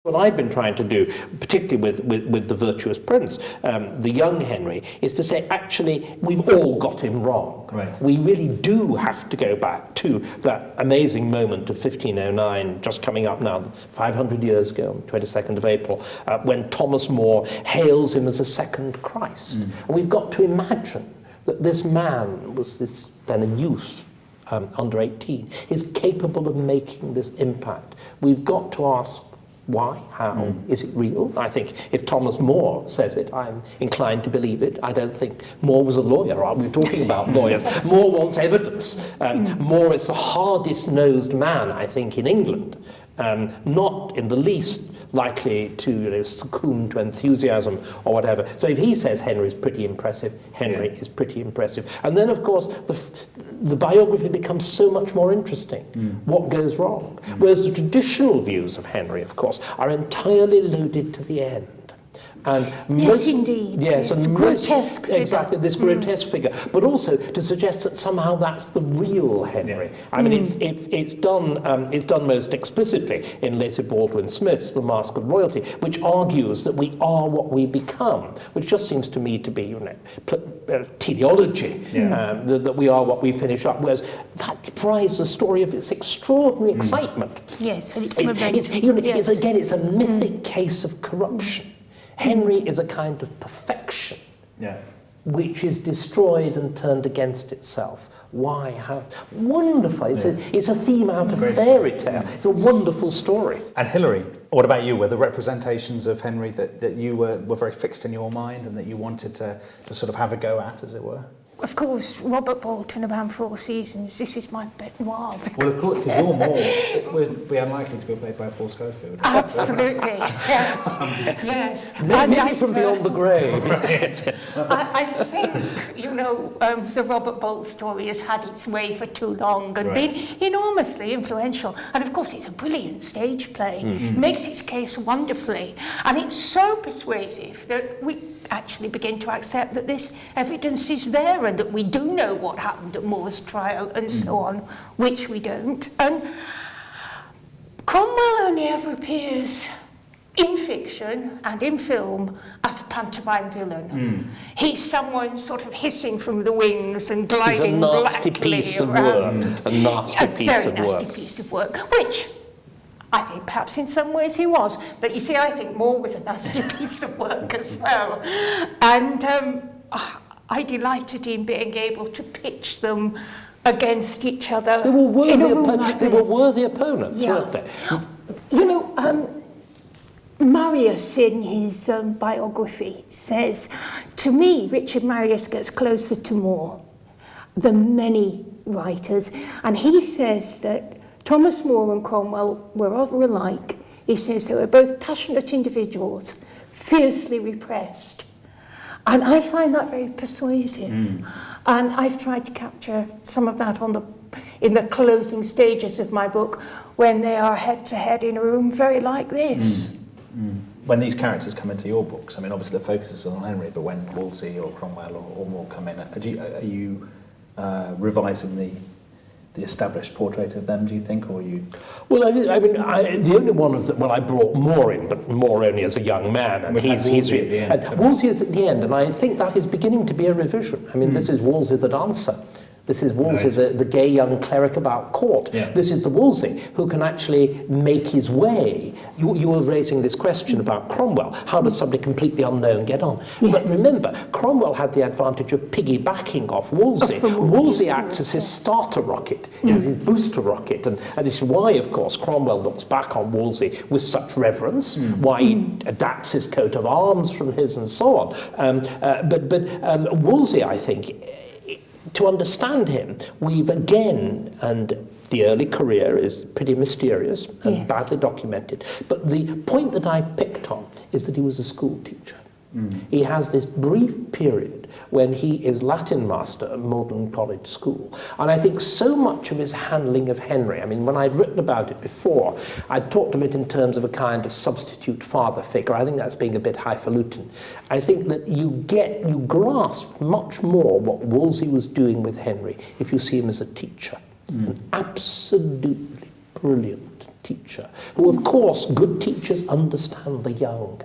What I've been trying to do, particularly with the virtuous prince, the young Henry, is to say, actually, we've all got him wrong. Right. We really do have to go back to that amazing moment of 1509, just coming up now, 500 years ago, 22nd of April, when Thomas More hails him as a second Christ. And we've got to imagine that this man was then a youth, under 18, is capable of making this impact. We've got to ask, why? How? Is it real? I think if Thomas More says it, I'm inclined to believe it. I don't think More was a lawyer. Are we talking about lawyers? More wants evidence. More is the hardest-nosed man, I think, in England. Not in the least likely to succumb to enthusiasm or whatever. So if he says Henry's pretty impressive, Henry is pretty impressive. And then, of course, the biography becomes so much more interesting. What goes wrong? Whereas the traditional views of Henry, of course, are entirely loaded to the end. And yes, indeed. Yes, it's and grotesque figure. Exactly, this grotesque figure. But also to suggest that somehow that's the real Henry. I mean, it's done most explicitly in Lacey Baldwin Smith's The Mask of Royalty, which argues that we are what we become, which just seems to me to be, teleology, that we are what we finish up. Whereas that deprives the story of its extraordinary excitement. Yes, and it's a mythic case of corruption. Henry is a kind of perfection, which is destroyed and turned against itself. Why? How? Wonderful. It's a theme out of fairy tale. It's a wonderful story. And Hilary, what about you? Were the representations of Henry that you were very fixed in your mind and that you wanted to sort of have a go at, as it were? Of course, Robert Bolton around 4 seasons. This is my bête noire. Well, of course, because you're more. It would be unlikely to be played by Paul Schofield. Absolutely, yes, yes. Maybe from beyond the grave. I think, the Robert Bolt story has had its way for too long and been enormously influential. And of course, it's a brilliant stage play. Makes its case wonderfully. And it's so persuasive that we actually begin to accept that this evidence is there and that we do know what happened at More's trial and so on, which we don't. And Cromwell only ever appears in fiction and in film as a pantomime villain. He's someone sort of hissing from the wings and gliding blackly around. A nasty piece of work, which I think perhaps in some ways he was. But you see, I think More was a nasty piece of work as well. And I delighted in being able to pitch them against each other. They were worthy opponents, weren't they? Marius, in his biography, says, to me, Richard Marius gets closer to More than many writers. And he says that Thomas More and Cromwell were rather alike. He says they were both passionate individuals, fiercely repressed. And I find that very persuasive. And I've tried to capture some of that in the closing stages of my book, when they are head-to-head in a room very like this. When these characters come into your books, I mean, obviously the focus is on Henry, but when Wolsey or Cromwell or More come in, are you revising the established portrait of them, do you think, or you? Well, the only one of them. Well, I brought More in, but More only as a young man, and Wolsey is at the end, and I think that is beginning to be a revision. I mean, this is Wolsey the dancer. This is Wolsey, the gay young cleric about court. This is the Wolsey who can actually make his way. You were raising this question about Cromwell. How does somebody completely unknown get on? Yes. But remember, Cromwell had the advantage of piggybacking off Wolsey. Wolsey acts as his starter rocket, as his booster rocket. And this is why, of course, Cromwell looks back on Wolsey with such reverence, why he adapts his coat of arms from his and so on. But Wolsey, I think, to understand him, we've again, and the early career is pretty mysterious and badly documented, but the point that I picked on is that he was a school teacher. He has this brief period when he is Latin master at Magdalen College School. And I think so much of his handling of Henry, I mean, when I'd written about it before, I'd talked of it in terms of a kind of substitute father figure. I think that's being a bit highfalutin. I think that you grasp much more what Wolsey was doing with Henry if you see him as a teacher. An absolutely brilliant teacher, who, of course, good teachers understand the young.